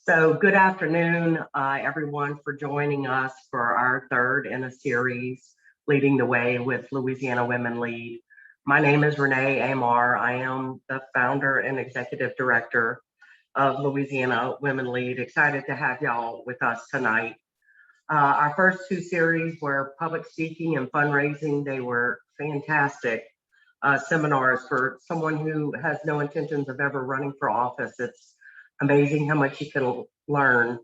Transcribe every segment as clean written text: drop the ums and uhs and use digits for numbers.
So good afternoon, everyone, for joining us for our third in a series, Leading the Way with Louisiana Women Lead. My name is Renee Amar. I am the founder and executive director of Louisiana Women Lead. Excited to have y'all with us tonight. Our first two series were public speaking and fundraising. They were fantastic seminars for someone who has no intentions of ever running for office. It's amazing how much you can learn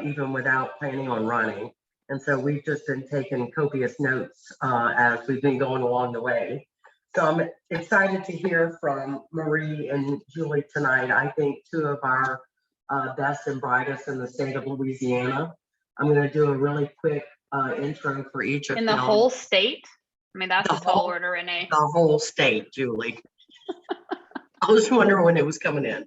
even without planning on running. And so we've just been taking copious notes as we've been going along the way. So I'm excited to hear from Marie and Julie tonight. I think two of our best and brightest in the state of Louisiana. I'm going to do a really quick intro for each of In them. the whole state? I mean, that's a tall order, Renee. The whole state, Julie. I was wondering when it was coming in.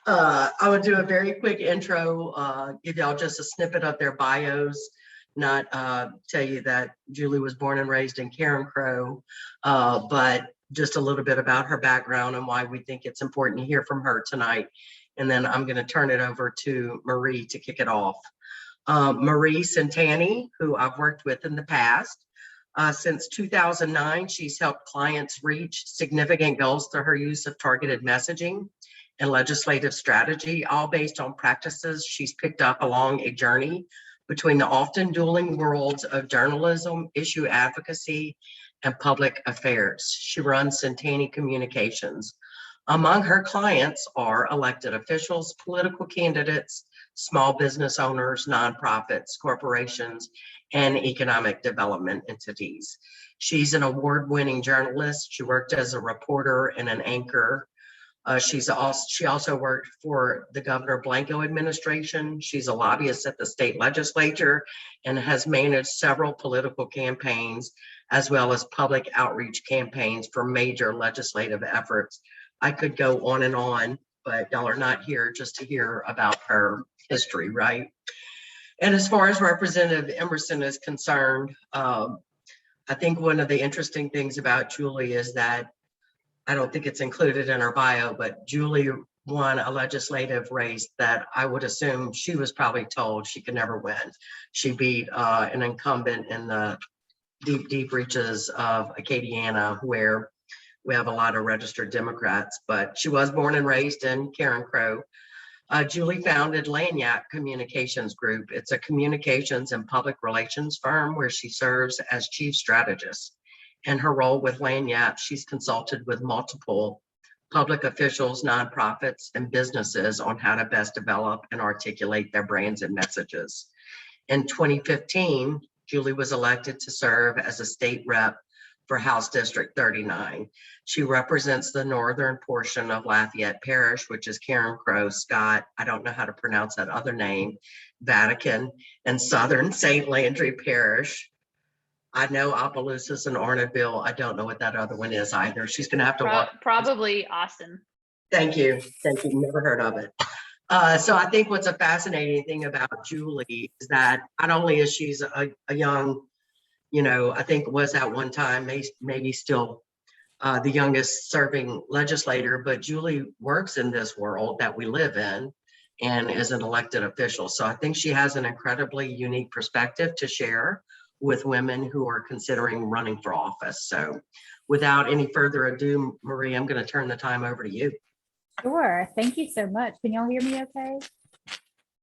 I would do a very quick intro, give y'all just a snippet of their bios, not tell you that Julie was born and raised in Carencro, but just a little bit about her background and why we think it's important to hear from her tonight. And then I'm going to turn it over to Marie to kick it off. Marie Centani, who I've worked with in the past. Since 2009, she's helped clients reach significant goals through her use of targeted messaging and legislative strategy, all based on practices she's picked up along a journey between the often dueling worlds of journalism, issue advocacy, and public affairs. She runs Centani Communications. Among her clients are elected officials, political candidates, small business owners, nonprofits, corporations, and economic development entities. She's an award-winning journalist. She worked as a reporter and an anchor. She also worked for the Governor Blanco administration. She's a lobbyist at the state legislature and has managed several political campaigns as well as public outreach campaigns for major legislative efforts. I could go on, but y'all are not here just to hear about her history, right? And as far as Representative Emerson is concerned, I think one of the interesting things about Julie is that I don't think it's included in her bio, but Julie won a legislative race that I would assume she was probably told she could never win. She beat an incumbent in the deep reaches of Acadiana, where we have a lot of registered Democrats, but she was born and raised in Carencro. Julie founded Lagniappe Communications Group. It's a communications and public relations firm where she serves as chief strategist. In her role with Lagniappe, she's consulted with multiple public officials, nonprofits, and businesses on how to best develop and articulate their brands and messages. In 2015, Julie was elected to serve as a state rep for House District 39. She represents the northern portion of Lafayette Parish, which is Carencro, Scott, I don't know how to pronounce that other name, Vatican, and southern St. Landry Parish. I know Opelousas and Arnaville. I don't know what that other one is either. She's going to have to walk. Probably Austin. Thank you. Never heard of it. So I think what's a fascinating thing about Julie is that not only is she's a young, I think was at one time, maybe still the youngest serving legislator, but Julie works in this world that we live in and is an elected official. So I think she has an incredibly unique perspective to share with women who are considering running for office. So without any further ado, Marie, I'm going to turn the time over to you. Sure. Thank you so much. Can y'all hear me okay?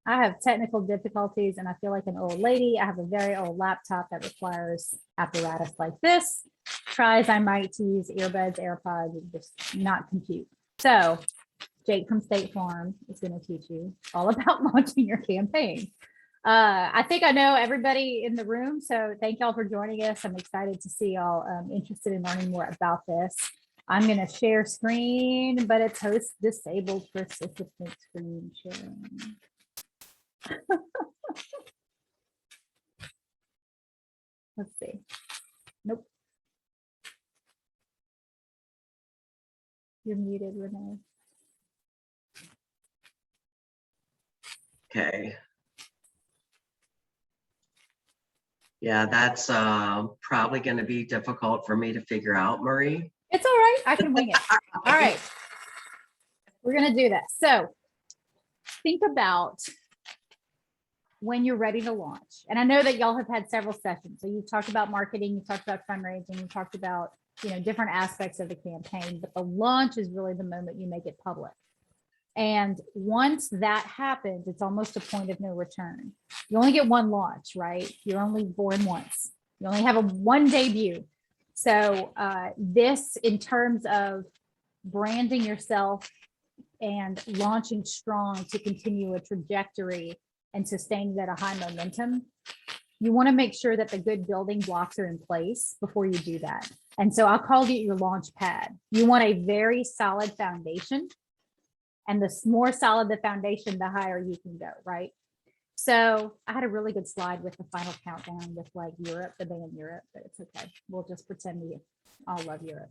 I have technical difficulties and I feel like an old lady. I have a very old laptop that requires apparatus like this. Try as I might to use earbuds, AirPods, and just not compute. So Jake from State Farm is going to teach you all about launching your campaign. I think I know everybody in the room, so thank y'all for joining us. I'm excited to see y'all interested in learning more about this. I'm going to share screen, but it's host disabled for assistant screen sharing. Let's see. Nope. You're muted, Renee. Okay. Yeah, that's probably going to be difficult for me to figure out, Marie. It's all right. I can wing it. All right. We're going to do that. So think about when you're ready to launch. And I know that y'all have had several sessions. So you've talked about marketing, you've talked about fundraising, you've talked about, different aspects of the campaign, but the launch is really the moment you make it public. And once that happens, it's almost a point of no return. You only get one launch, right? You're only born once. You only have a one debut. So this, in terms of branding yourself and launching strong to continue a trajectory and sustain that a high momentum, you want to make sure that the good building blocks are in place before you do that. And so I'll call it your launch pad. You want a very solid foundation. And the more solid the foundation, the higher you can go, right? So I had a really good slide with the final countdown with like Europe, the band Europe, but it's okay. We'll just pretend we all love Europe.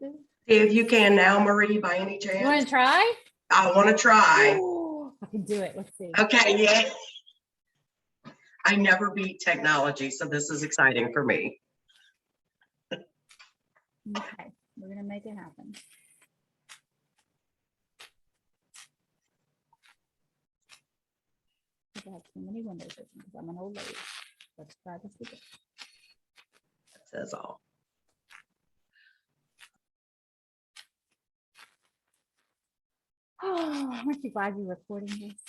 See if you can now, Marie, by any You want chance. to try? I want to try. Ooh, I can do it. Let's see. Okay, yeah. I never beat technology, so this is exciting for me. Okay, we're gonna make it happen. I have too many windows open because I'm an old lady. Let's try this again. That says all. Oh, aren't you glad you're recording this?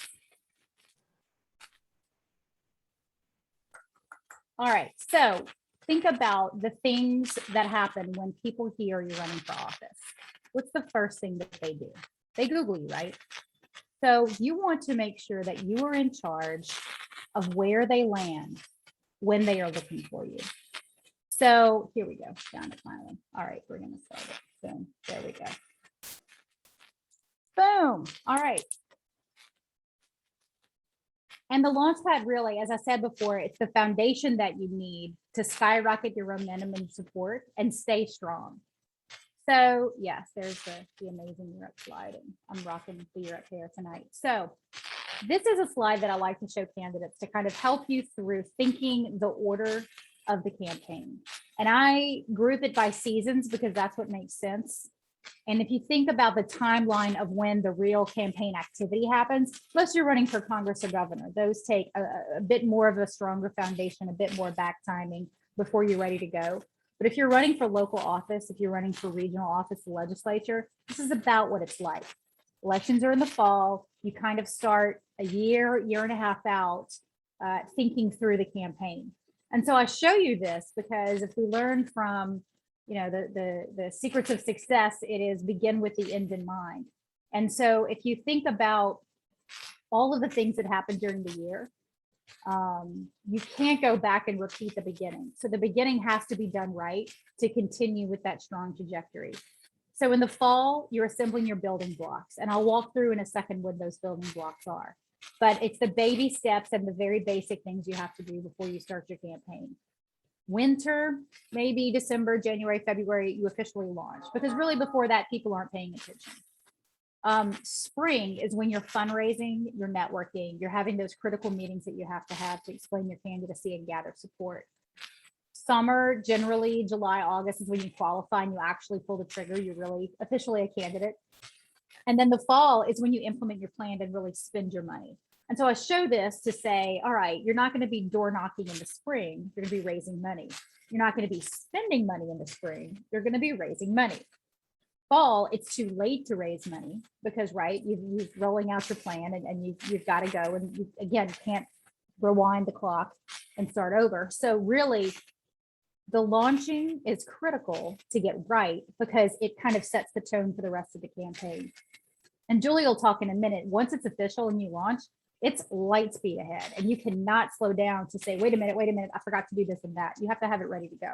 All right, so think about the things that happen when people hear you're running for office. What's the first thing that they do? They Google you, right? So you want to make sure that you are in charge of where they land when they are looking for you. So here we go, found it finally. All right, we're gonna start it. Boom, there we go. Boom, all right. And the Launchpad really, as I said before, it's the foundation that you need to skyrocket your momentum and support and stay strong. So yes, there's the amazing Europe slide, and I'm rocking the Europe hair tonight. So this is a slide that I like to show candidates to kind of help you through thinking the order of the campaign. And I group it by seasons because that's what makes sense. And if you think about the timeline of when the real campaign activity happens, unless you're running for Congress or governor, those take a bit more of a stronger foundation, a bit more back timing before you're ready to go. But if you're running for local office, if you're running for regional office, the legislature, this is about what it's like. Elections are in the fall. You kind of start a year and a half out thinking through the campaign. And so I show you this because if we learn from the secrets of success, it is begin with the end in mind. And so if you think about all of the things that happened during the year, you can't go back and repeat the beginning. So the beginning has to be done right to continue with that strong trajectory. So in the fall, you're assembling your building blocks, and I'll walk through in a second what those building blocks are. But it's the baby steps and the very basic things you have to do before you start your campaign. Winter, maybe December, January, February, you officially launch, because really before that, people aren't paying attention. Spring is when you're fundraising, you're networking, you're having those critical meetings that you have to explain your candidacy and gather support. Summer, generally July, August is when you qualify and you actually pull the trigger. You're really officially a candidate. And then the fall is when you implement your plan and really spend your money. And so I show this to say, all right, you're not going to be door knocking in the spring. You're going to be raising money. You're not going to be spending money in the spring. You're going to be raising money. Fall, it's too late to raise money because, right, you're rolling out your plan and you've got to go. And you, again, can't rewind the clock and start over. So really, the launching is critical to get right because it kind of sets the tone for the rest of the campaign. And Julie will talk in a minute. Once it's official and you launch, it's light speed ahead, and you cannot slow down to say, wait a minute, I forgot to do this and that. You have to have it ready to go.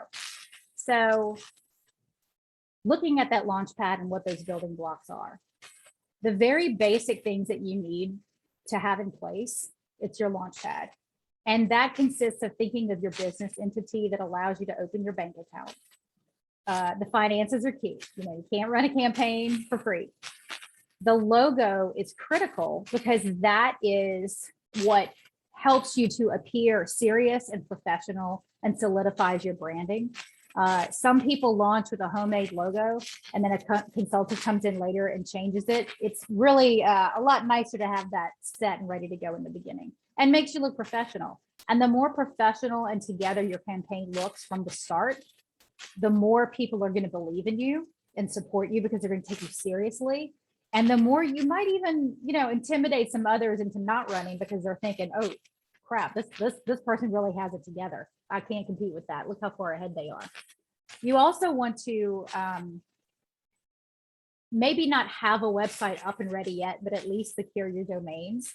So looking at that launch pad and what those building blocks are, the very basic things that you need to have in place, it's your launch pad. And that consists of thinking of your business entity that allows you to open your bank account. The finances are key. You can't run a campaign for free. The logo is critical because that is what helps you to appear serious and professional and solidifies your branding. Some people launch with a homemade logo and then a consultant comes in later and changes it. It's really a lot nicer to have that set and ready to go in the beginning and makes you look professional. And the more professional and together your campaign looks from the start, the more people are going to believe in you and support you because they're going to take you seriously. And the more you might even, intimidate some others into not running because they're thinking, oh crap, this person really has it together. I can't compete with that. Look how far ahead they are. You also want to maybe not have a website up and ready yet, but at least secure your domains.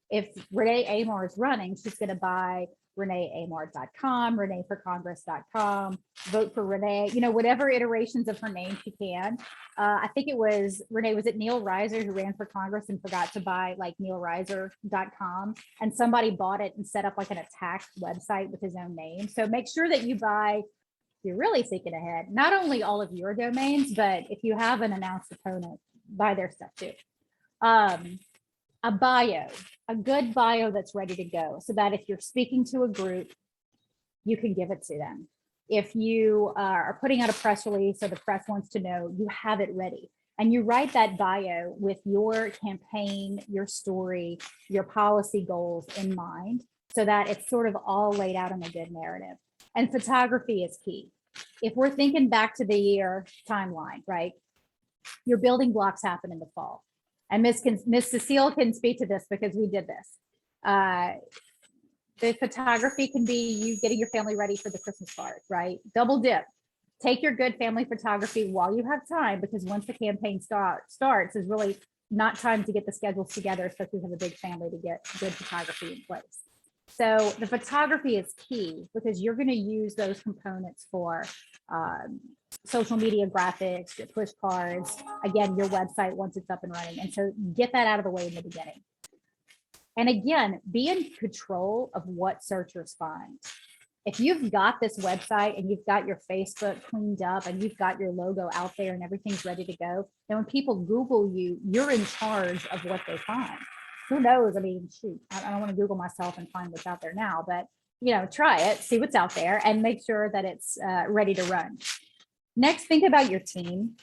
If Renee Amar is running, she's going to buy reneeamar.com, reneeforcongress.com, vote for Renee, whatever iterations of her name she can. I think it was Renee, was it Neil Reiser who ran for Congress and forgot to buy like neilreiser.com, and somebody bought it and set up like an attack website with his own name. So make sure that you buy, if you're really thinking ahead, not only all of your domains, but if you have an announced opponent, buy their stuff too. A bio, a good bio that's ready to go so that if you're speaking to a group, you can give it to them. If you are putting out a press release or the press wants to know, you have it ready. And you write that bio with your campaign, your story, your policy goals in mind so that it's sort of all laid out in a good narrative. And photography is key. If we're thinking back to the year timeline, right? Your building blocks happen in the fall. And Miss Cecile can speak to this because we did this. The photography can be you getting your family ready for the Christmas card, right? Double dip. Take your good family photography while you have time, because once the campaign starts, there's really not time to get the schedules together, especially if you have a big family, to get good photography in place. So the photography is key because you're going to use those components for social media graphics, your push cards, again, your website once it's up and running. And so get that out of the way in the beginning. And again, be in control of what searchers find. If you've got this website and you've got your Facebook cleaned up and you've got your logo out there and everything's ready to go, then when people Google you, you're in charge of what they find. Who knows? I mean, shoot, I don't want to Google myself and find what's out there now, but try it, see what's out there and make sure that it's ready to run. Next, think about your team,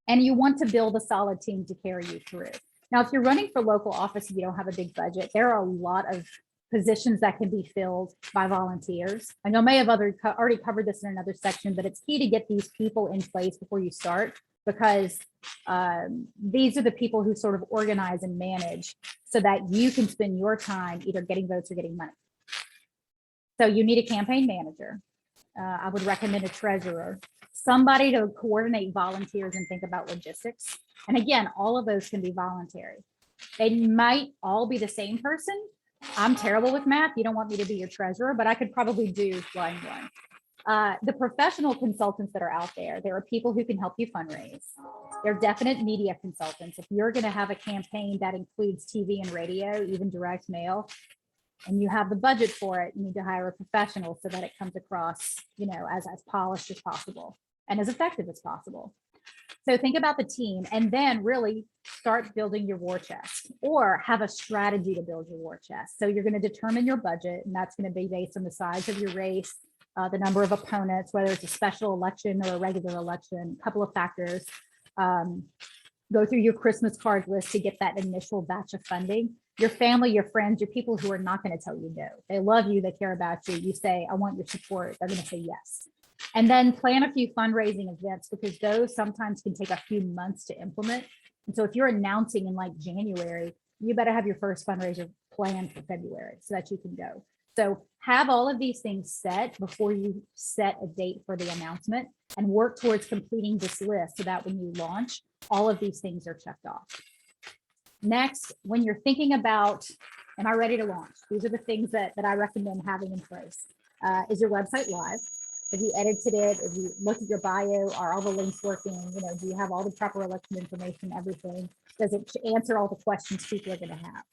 and you want to build a solid team to carry you through. Now, if you're running for local office and you don't have a big budget, there are a lot of positions that can be filled by volunteers. I know I may have already covered this in another section, but it's key to get these people in place before you start, because these are the people who sort of organize and manage so that you can spend your time either getting votes or getting money. So you need a campaign manager. I would recommend a treasurer, somebody to coordinate volunteers and think about logistics. And again, all of those can be voluntary. They might all be the same person. I'm terrible with math. You don't want me to be your treasurer, but I could probably do line one. The professional consultants that are out there are people who can help you fundraise. They're definite media consultants. If you're going to have a campaign that includes TV and radio, even direct mail, and you have the budget for it, you need to hire a professional so that it comes across, as polished as possible and as effective as possible. So think about the team and then really start building your war chest, or have a strategy to build your war chest. So you're going to determine your budget, and that's going to be based on the size of your race, the number of opponents, whether it's a special election or a regular election, a couple of factors. Go through your Christmas card list to get that initial batch of funding. Your family, your friends, your people who are not going to tell you no. They love you, they care about you. You say, I want your support. They're going to say yes. And then plan a few fundraising events, because those sometimes can take a few months to implement. And so if you're announcing in like January, you better have your first fundraiser planned for February so that you can go. So have all of these things set before you set a date for the announcement, and work towards completing this list so that when you launch, all of these things are checked off. Next, when you're thinking about, am I ready to launch? These are the things that I recommend having in place. Is your website live? Have you edited it? If you look at your bio, are all the links working? Do you have all the proper election information, everything? Does it answer all the questions people are going to have?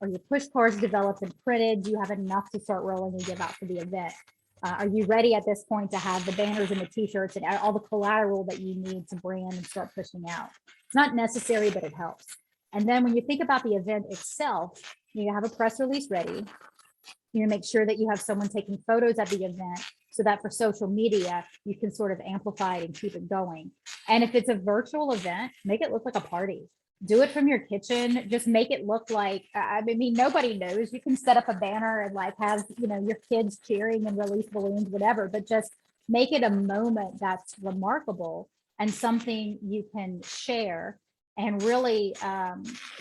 Are your push cards developed and printed? Do you have enough to start rolling and give out for the event? Are you ready at this point to have the banners and the t-shirts and all the collateral that you need to brand and start pushing out? It's not necessary, but it helps. And then when you think about the event itself, you have a press release ready. You make sure that you have someone taking photos at the event so that for social media, you can sort of amplify it and keep it going. And if it's a virtual event, make it look like a party. Do it from your kitchen. Just make it look like, I mean, nobody knows. You can set up a banner and like have, your kids cheering and release balloons, whatever, but just make it a moment that's remarkable and something you can share and really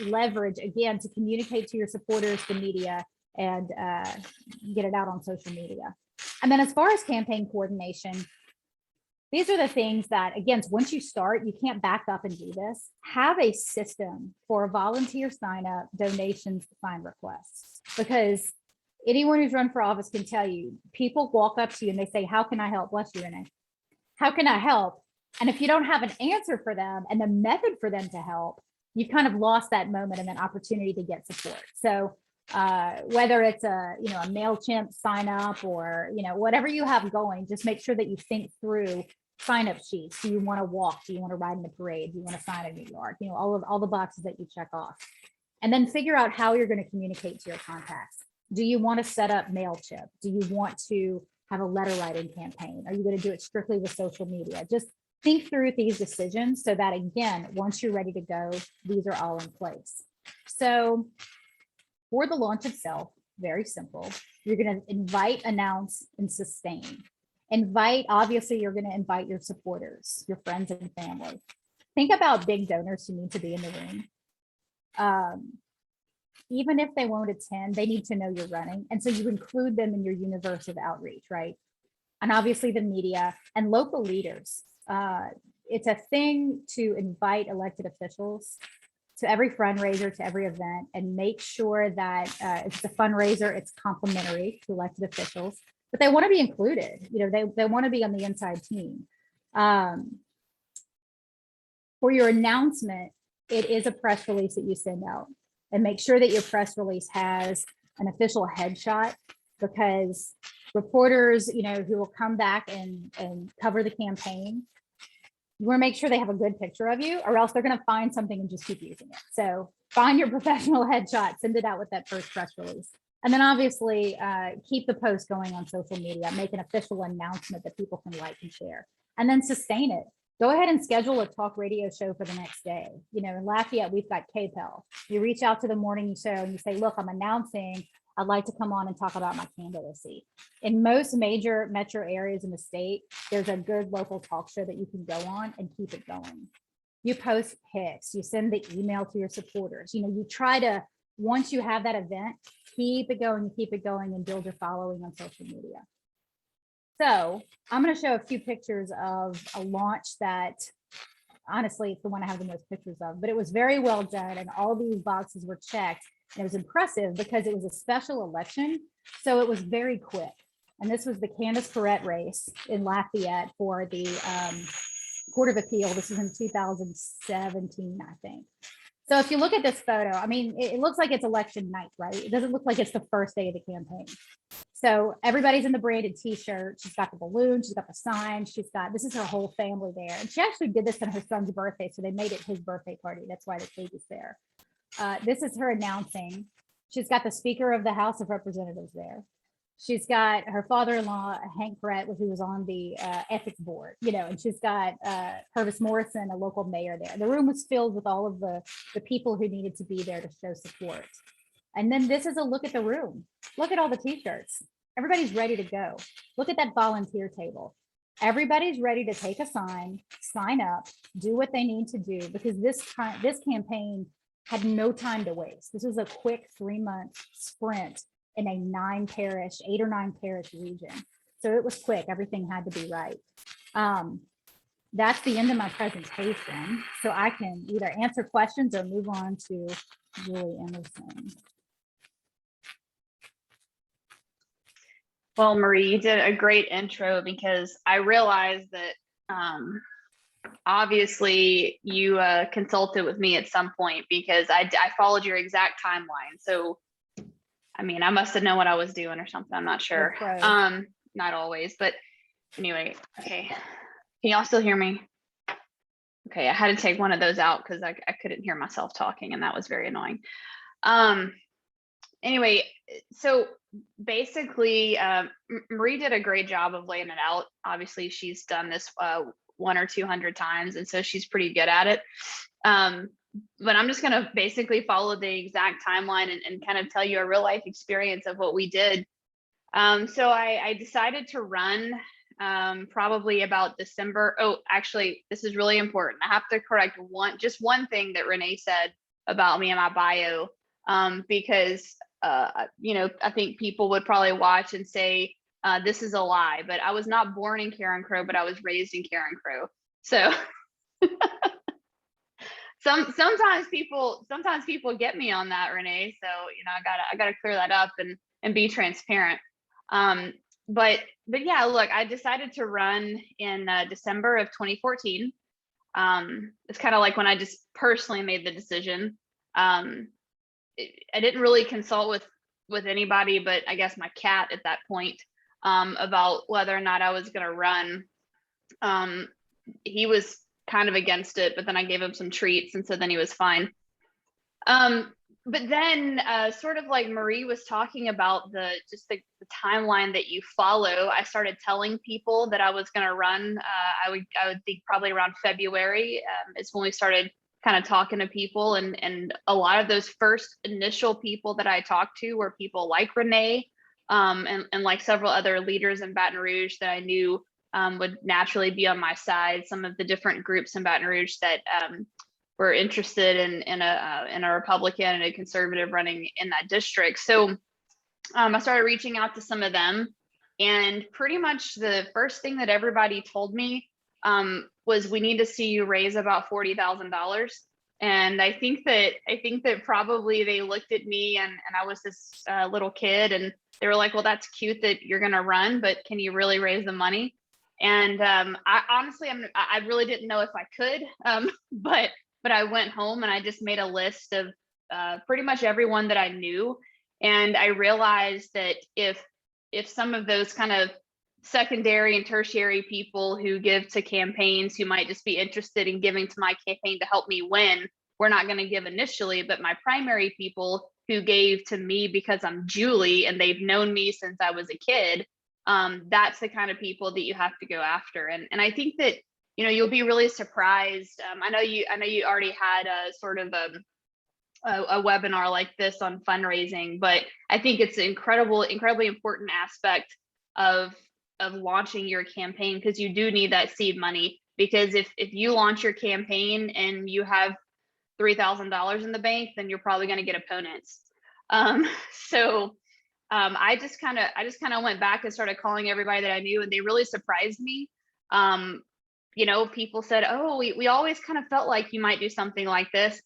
leverage, again, to communicate to your supporters, the media, and get it out on social media. And then as far as campaign coordination, these are the things that, again, once you start, you can't back up and do this. Have a system for volunteer sign up, donations, sign requests, because anyone who's run for office can tell you, people walk up to you and they say, how can I help? Bless you, Renee. How can I help? And if you don't have an answer for them and the method for them to help, you've kind of lost that moment and that opportunity to get support. So whether it's a MailChimp sign up or whatever you have going, just make sure that you think through sign up sheets. Do you want to walk? Do you want to ride in the parade? Do you want to sign in New York? All the boxes that you check off, and then figure out how you're going to communicate to your contacts. Do you want to set up MailChimp? Do you want to have a letter writing campaign? Are you going to do it strictly with social media? Just think through these decisions so that, again, once you're ready to go, these are all in place. So for the launch itself, very simple. You're going to invite, announce, and sustain. Invite, obviously, you're going to invite your supporters, your friends and family. Think about big donors who need to be in the room. Even if they won't attend, they need to know you're running. And so you include them in your universe of outreach, right? And obviously the media and local leaders. It's a thing to invite elected officials to every fundraiser, to every event, and make sure that if it's a fundraiser, it's complimentary to elected officials, but they want to be included. They want to be on the inside team. For your announcement, it is a press release that you send out, and make sure that your press release has an official headshot, because reporters, who will come back and cover the campaign, you want to make sure they have a good picture of you, or else they're going to find something and just keep using it. So find your professional headshot, send it out with that first press release. And then obviously keep the post going on social media, make an official announcement that people can like and share, and then sustain it. Go ahead and schedule a talk radio show for the next day. In Lafayette, we've got KPEL. You reach out to the morning show and you say, look, I'm announcing I'd like to come on and talk about my candidacy. In most major metro areas in the state, there's a good local talk show that you can go on and keep it going. You post pics, you send the email to your supporters. You try to, once you have that event, keep it going and build your following on social media. So I'm going to show a few pictures of a launch that, honestly, it's the one I have the most pictures of, but it was very well done and all these boxes were checked. And it was impressive because it was a special election, so it was very quick. And this was the Candace Perrette race in Lafayette for the Court of Appeal. This was in 2017, I think. So if you look at this photo, I mean, it looks like it's election night, right? It doesn't look like it's the first day of the campaign. So everybody's in the branded t-shirt. She's got the balloon, she's got the sign, this is her whole family there. And she actually did this on her son's birthday, so they made it his birthday party. That's why the cake is there. This is her announcing. She's got the Speaker of the House of Representatives there. She's got her father-in-law, Hank Perrette, who was on the ethics board, and she's got Purvis Morrison, a local mayor there. The room was filled with all of the people who needed to be there to show support. And then this is a look at the room. Look at all the t-shirts. Everybody's ready to go. Look at that volunteer table. Everybody's ready to take a sign up, do what they need to do, because this campaign had no time to waste. This was a quick 3-month sprint in a 8 or 9 parish region. So it was quick, everything had to be right. That's the end of my presentation. So I can either answer questions or move on to Julie Emerson. Well, Marie, you did a great intro, because I realized that obviously you consulted with me at some point, because I followed your exact timeline. So, I mean, I must have known what I was doing or something. I'm not sure. Not always, but anyway, okay. Can y'all still hear me? Okay, I had to take one of those out because I couldn't hear myself talking, and that was very annoying. anyway, so basically, Marie did a great job of laying it out. Obviously, she's done this 100 or 200 times, and so she's pretty good at it. But I'm just going to basically follow the exact timeline and kind of tell you a real life experience of what we did. So I decided to run probably about December. Oh, actually, this is really important. I have to correct just one thing that Renee said about me in my bio, because you know, I think people would probably watch and say this is a lie, but I was not born in Carencro, but I was raised in Carencro. So sometimes people get me on that, Renee. So you know, I gotta clear that up and be transparent. But yeah, look, I decided to run in December of 2014. It's kind of like when I just personally made the decision. I didn't really consult with anybody, but I guess my cat at that point, about whether or not I was going to run. He was kind of against it, but then I gave him some treats, and so then he was fine. But then, sort of like Marie was talking about the timeline that you follow, I started telling people that I was going to run. I would think probably around February is when we started kind of talking to people, and a lot of those first initial people that I talked to were people like Renee, and like several other leaders in Baton Rouge that I knew would naturally be on my side. Some of the different groups in Baton Rouge that were interested in a Republican and a conservative running in that district. So I started reaching out to some of them, and pretty much the first thing that everybody told me was, we need to see you raise about $40,000. And I think that probably they looked at me, and I was this little kid, and they were like, well, that's cute that you're going to run, but can you really raise the money? And I honestly, I really didn't know if I could, but I went home and I just made a list of pretty much everyone that I knew. And I realized that if some of those kind of secondary and tertiary people who give to campaigns, who might just be interested in giving to my campaign to help me win, we're not going to give initially, but my primary people who gave to me because I'm Julie and they've known me since I was a kid, that's the kind of people that you have to go after. And I think that, you know, you'll be really surprised. I know you already had a sort of a webinar like this on fundraising, but I think it's an incredibly important aspect of launching your campaign, because you do need that seed money. Because if you launch your campaign and you have $3,000 in the bank, then you're probably going to get opponents. So I just kind of went back and started calling everybody that I knew, and they really surprised me. You know, people said, oh, we always kind of felt like you might do something like this,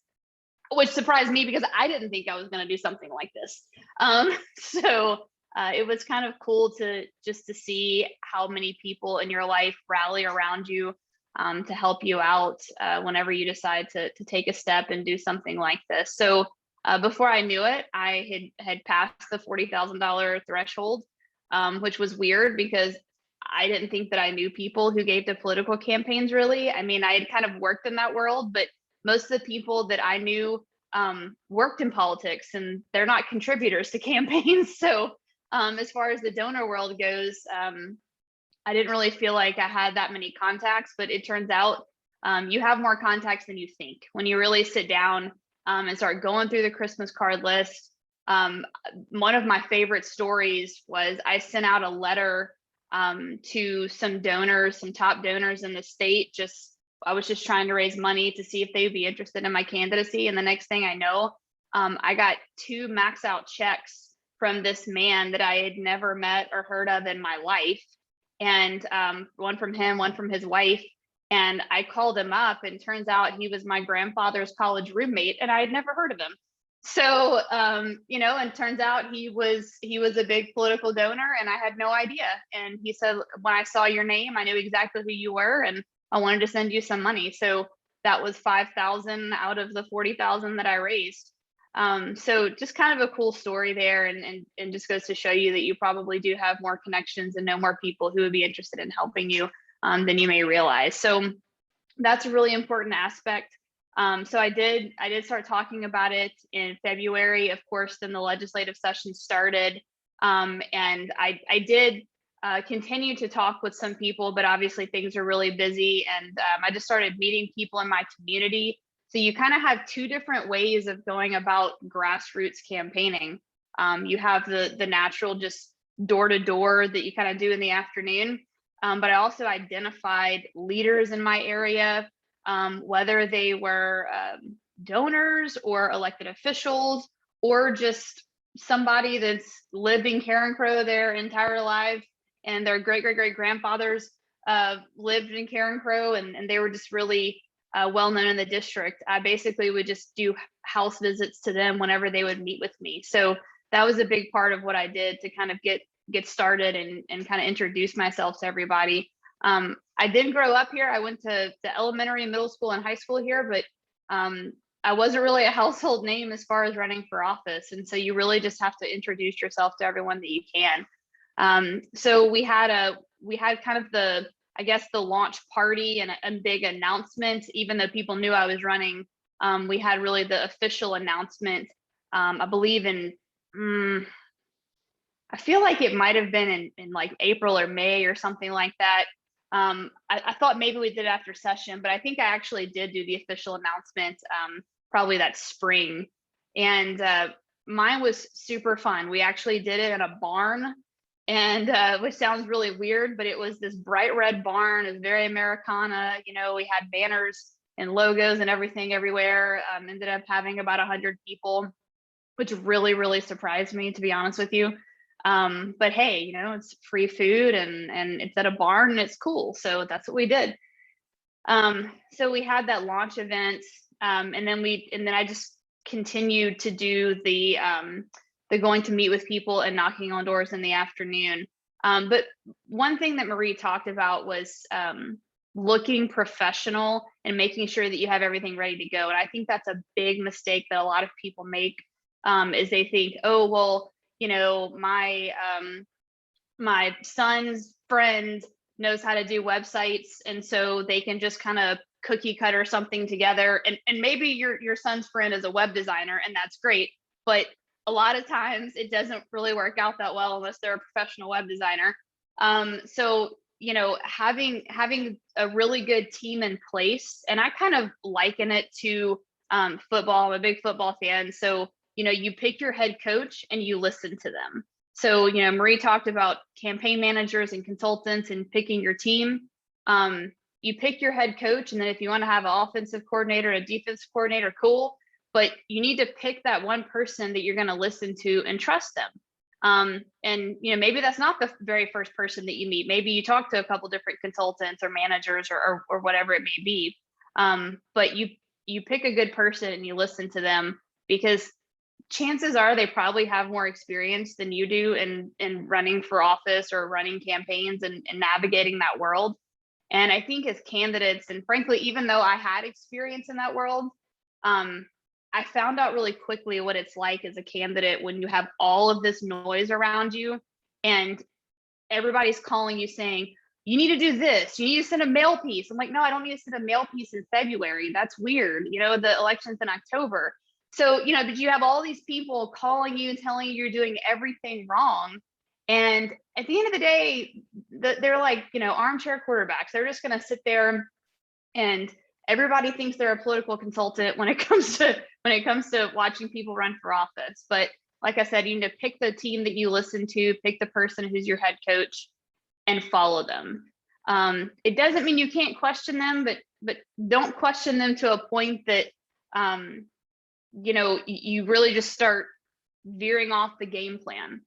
which surprised me because I didn't think I was going to do something like this. So it was kind of cool to see how many people in your life rally around you to help you out whenever you decide to take a step and do something like this. So before I knew it, I had passed the $40,000 threshold, which was weird because I didn't think that I knew people who gave to political campaigns, really. I mean, I had kind of worked in that world, but most of the people that I knew worked in politics, and they're not contributors to campaigns. So as far as the donor world goes, I didn't really feel like I had that many contacts, but it turns out you have more contacts than you think when you really sit down and start going through the Christmas card list. One of my favorite stories was I sent out a letter to some donors, some top donors in the state. I was just trying to raise money to see if they'd be interested in my candidacy. And the next thing I know, I got 2 max out checks from this man that I had never met or heard of in my life. And one from him, one from his wife. And I called him up, and turns out he was my grandfather's college roommate, and I had never heard of him. So, you know, and turns out he was a big political donor, and I had no idea. And he said, when I saw your name, I knew exactly who you were, and I wanted to send you some money. So that was $5,000 out of the $40,000 that I raised. So just kind of a cool story there, and just goes to show you that you probably do have more connections and know more people who would be interested in helping you than you may realize. So that's a really important aspect. So I did start talking about it in February. Of course, then the legislative session started. And I did continue to talk with some people, but obviously things are really busy. And I just started meeting people in my community. So you kind of have two different ways of going about grassroots campaigning. You have the natural just door to door that you kind of do in the afternoon. But I also identified leaders in my area, whether they were donors or elected officials, or just somebody that's lived in Carencro their entire life, and their great great great grandfathers lived in Carencro, and they were just really well known in the district. I basically would just do house visits to them whenever they would meet with me. So that was a big part of what I did to kind of get started and kind of introduce myself to everybody. I didn't grow up here. I went to elementary, middle school, and high school here, but I wasn't really a household name as far as running for office. And so you really just have to introduce yourself to everyone that you can. So we had kind of the launch party and a big announcement. Even though people knew I was running, we had really the official announcement, I believe in, I feel like it might have been in like April or May or something like that. I thought maybe we did it after session, but I think I actually did do the official announcement probably that spring. And mine was super fun. We actually did it in a barn, and which sounds really weird, but it was this bright red barn. It was very Americana. You know, we had banners and logos and everything everywhere. Ended up having about 100 people, which really, really surprised me, to be honest with you. But hey, you know, it's free food and it's at a barn and it's cool. So that's what we did. So we had that launch event, and then I just continued to do the going to meet with people and knocking on doors in the afternoon. But one thing that Marie talked about was looking professional and making sure that you have everything ready to go. And I think that's a big mistake that a lot of people make, is they think, oh, well, you know, my son's friend knows how to do websites, and so they can just kind of cookie cutter something together. And maybe your son's friend is a web designer, and that's great. But a lot of times it doesn't really work out that well unless they're a professional web designer. So, you know, having a really good team in place, and I kind of liken it to football. I'm a big football fan. So, you know, you pick your head coach and you listen to them. So, you know, Marie talked about campaign managers and consultants and picking your team. You pick your head coach, and then if you want to have an offensive coordinator, a defensive coordinator, cool. But you need to pick that one person that you're going to listen to and trust them. And, you know, maybe that's not the very first person that you meet. Maybe you talk to a couple different consultants or managers or whatever it may be. But you pick a good person and you listen to them, because chances are they probably have more experience than you do in running for office or running campaigns and navigating that world. And I think as candidates, and frankly, even though I had experience in that world, I found out really quickly what it's like as a candidate when you have all of this noise around you and everybody's calling you saying, you need to do this, you need to send a mail piece. I'm like, no, I don't need to send a mail piece in February. That's weird. You know, the election's in October. So, you know, but you have all these people calling you and telling you you're doing everything wrong. And at the end of the day, they're like, you know, armchair quarterbacks. They're just going to sit there, and everybody thinks they're a political consultant when it comes to watching people run for office. But like I said, you need to pick the team that you listen to, pick the person who's your head coach, and follow them. It doesn't mean you can't question them, but don't question them to a point that you know, you really just start veering off the game plan.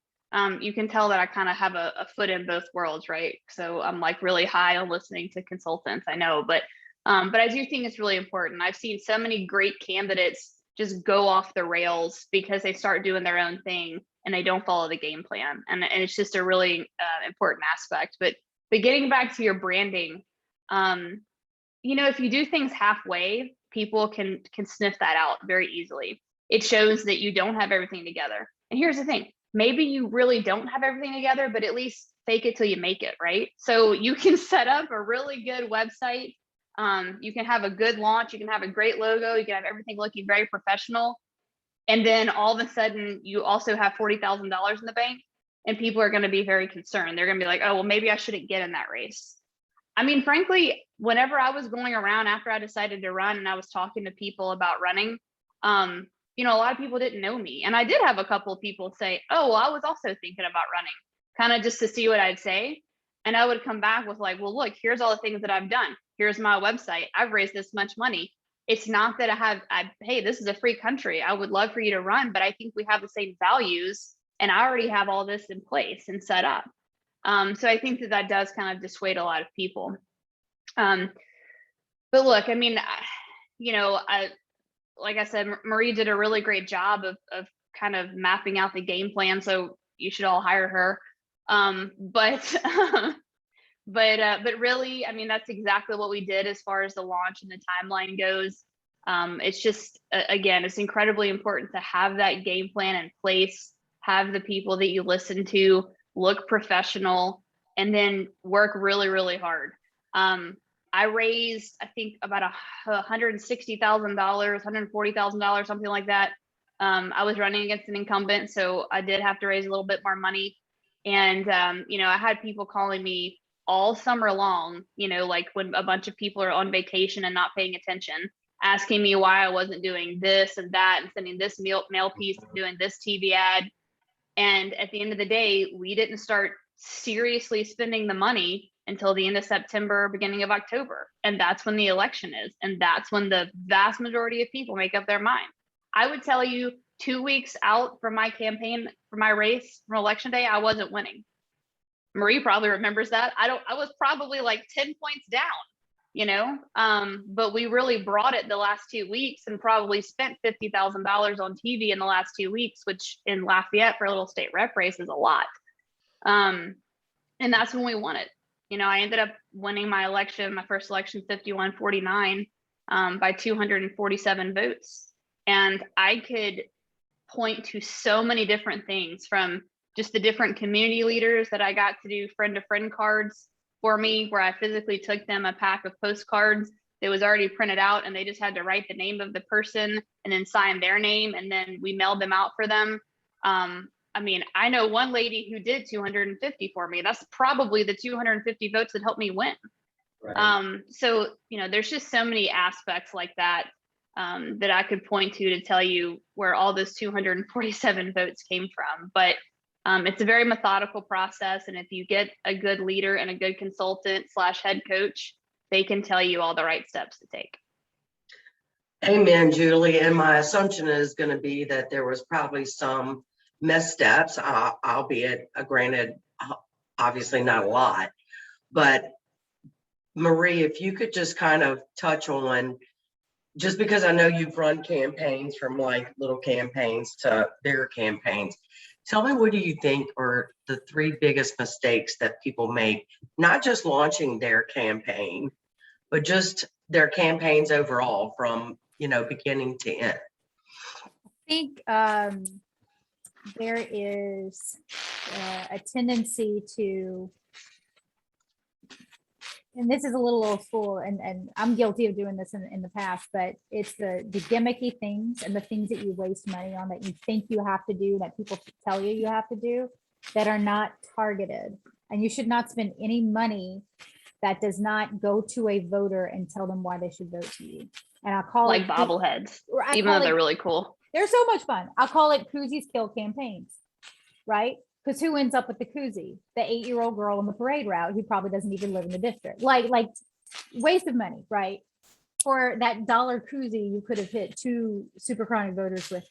You can tell that I kind of have a foot in both worlds, right? So I'm like really high on listening to consultants, I know, but I do think it's really important. I've seen so many great candidates just go off the rails because they start doing their own thing and they don't follow the game plan. And it's just a really important aspect. But getting back to your branding, you know, if you do things halfway, people can sniff that out very easily. It shows that you don't have everything together. And here's the thing, maybe you really don't have everything together, but at least fake it till you make it, right? So you can set up a really good website You can have a good launch, you can have a great logo, you can have everything looking very professional. And then all of a sudden you also have $40,000 in the bank, and people are going to be very concerned. They're going to be like, oh, well, maybe I shouldn't get in that race. I mean, frankly, whenever I was going around after I decided to run and I was talking to people about running, you know, a lot of people didn't know me. And I did have a couple of people say, oh, well, I was also thinking about running, kind of just to see what I'd say. And I would come back with like, well, look, here's all the things that I've done. Here's my website. I've raised this much money. It's not that hey, this is a free country. I would love for you to run, but I think we have the same values and I already have all this in place and set up. So I think that does kind of dissuade a lot of people. But look, I mean, you know, like I said, Marie did a really great job of kind of mapping out the game plan. So you should all hire her. But really, I mean, that's exactly what we did as far as the launch and the timeline goes. It's just, again, it's incredibly important to have that game plan in place, have the people that you listen to look professional, and then work really, really hard. I raised, I think, about $160,000, $140,000, something like that. I was running against an incumbent, so I did have to raise a little bit more money. And, you know, I had people calling me all summer long, you know, like when a bunch of people are on vacation and not paying attention, asking me why I wasn't doing this and that and sending this mail piece, doing this TV ad. And at the end of the day, we didn't start seriously spending the money until the end of September, beginning of October. And that's when the election is. And that's when the vast majority of people make up their mind. I would tell you 2 weeks out from my campaign, for my race from election day, I wasn't winning. Marie probably remembers that. I was probably like 10 points down, you know, but we really brought it the last 2 weeks and probably spent $50,000 on TV in the last 2 weeks, which in Lafayette for a little state rep race is a lot. And that's when we won it. You know, I ended up winning my election, my first election, 51-49, by 247 votes. And I could point to so many different things, from just the different community leaders that I got to do friend-to-friend cards for me, where I physically took them a pack of postcards that was already printed out, and they just had to write the name of the person and then sign their name, and then we mailed them out for them. I mean, I know one lady who did 250 for me. That's probably the 250 votes that helped me win. Right. So, you know, there's just so many aspects like that that I could point to tell you where all those 247 votes came from. But it's a very methodical process. And if you get a good leader and a good consultant / head coach, they can tell you all the right steps to take. Amen, Julie. And my assumption is going to be that there was probably some missteps, albeit granted, obviously not a lot. But Marie, if you could just kind of touch on, just because I know you've run campaigns from like little campaigns to bigger campaigns, tell me, what do you think are the 3 biggest mistakes that people make, not just launching their campaign, but just their campaigns overall from, you know, beginning to end? I think there is a tendency to, and this is a little old school, and I'm guilty of doing this in the past, but it's the gimmicky things and the things that you waste money on, that you think you have to do, that people tell you have to do, that are not targeted. And you should not spend any money that does not go to a voter and tell them why they should vote to you. And I call like it bobbleheads, even though they're really cool. They're so much fun. I'll call it koozies kill campaigns, right? Because who ends up with the koozie? The 8-year-old girl on the parade route who probably doesn't even live in the district. Like waste of money, right? For that $1 koozie, you could have hit 2 super chronic voters with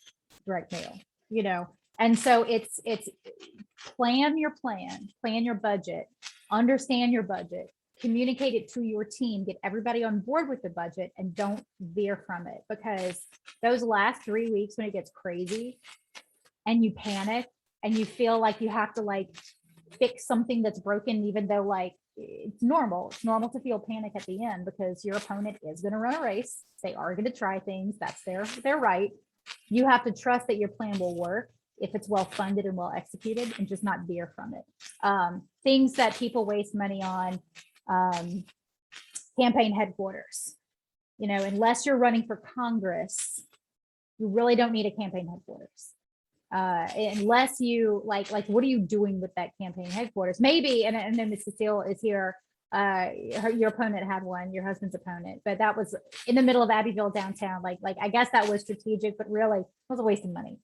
direct mail, you know? And so it's plan your plan, plan your budget, understand your budget, communicate it to your team, get everybody on board with the budget, and don't veer from it. Because those last 3 weeks when it gets crazy and you panic and you feel like you have to like fix something that's broken, even though like it's normal to feel panic at the end, because your opponent is going to run a race. They are going to try things. That's their right. You have to trust that your plan will work if it's well funded and well executed, and just not veer from it. Things that people waste money on, campaign headquarters. You know, unless you're running for Congress, you really don't need a campaign headquarters. Unless you like, what are you doing with that campaign headquarters? Maybe, and then Ms. Cecile is here. Your opponent had one, your husband's opponent, but that was in the middle of Abbeville downtown. Like I guess that was strategic, but really it was a waste of money.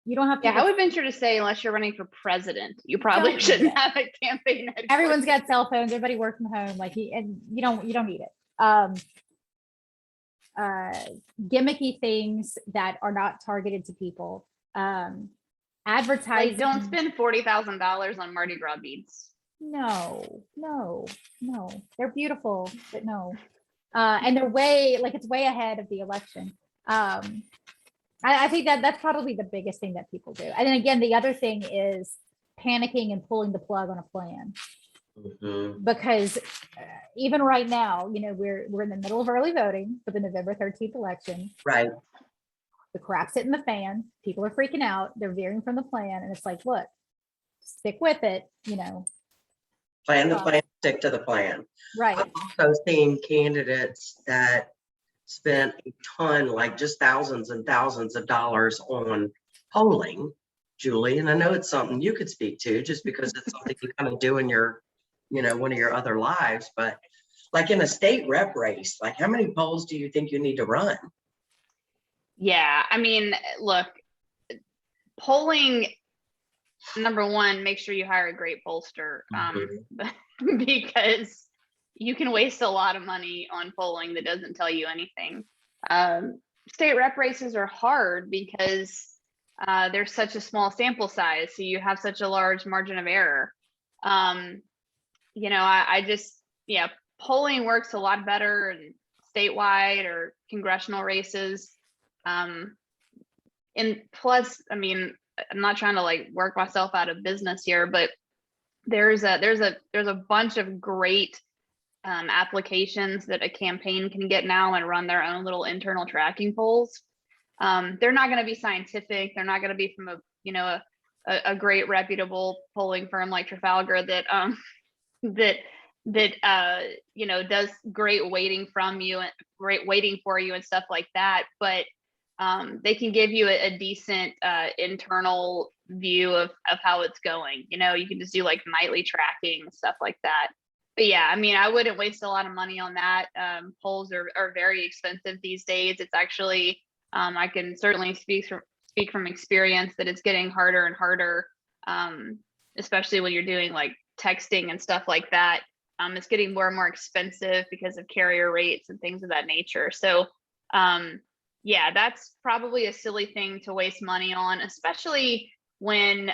You don't have to. Yeah, I would venture to say, unless you're running for president, you probably Don't shouldn't need it. have a campaign headquarters. Everyone's got cell phones. Everybody works from home. Like and you don't need it. Gimmicky things that are not targeted to people. Advertising. Like, don't spend $40,000 on Mardi Gras beads. No. They're beautiful, but no. And they're way, like, it's way ahead of the election. I think that's probably the biggest thing that people do. And then again, the other thing is panicking and pulling the plug on a plan. Because even right now, you know, we're in the middle of early voting for the November 13th election. Right. The crap's hitting the fan. People are freaking out. They're veering from the plan. And it's like, look, stick with it, you know. Plan the plan, stick to the plan. Right. I've also seen candidates that spent a ton, like just thousands and thousands of dollars on polling, Julie. And I know it's something you could speak to just because it's something you kind of do in your, you know, one of your other lives. But like in a state rep race, like how many polls do you think you need to run? Yeah, I mean, look, polling, number one, make sure you hire a great pollster, because you can waste a lot of money on polling that doesn't tell you anything. State rep races are hard because there's such a small sample size, so you have such a large margin of error. You know, I just, yeah, polling works a lot better in statewide or congressional races. And plus, I mean, I'm not trying to like work myself out of business here, but there's a bunch of great applications that a campaign can get now and run their own little internal tracking polls. They're not going to be scientific. They're not going to be from a great reputable polling firm like Trafalgar that you know, does great weighting from you and great weighting for you and stuff like that. But they can give you a decent internal view of how it's going. You know, you can just do like nightly tracking, stuff like that. But yeah, I mean, I wouldn't waste a lot of money on that. Polls are very expensive these days. It's actually, I can certainly speak from experience that it's getting harder and harder, especially when you're doing like texting and stuff like that. It's getting more and more expensive because of carrier rates and things of that nature. So yeah, that's probably a silly thing to waste money on, especially when,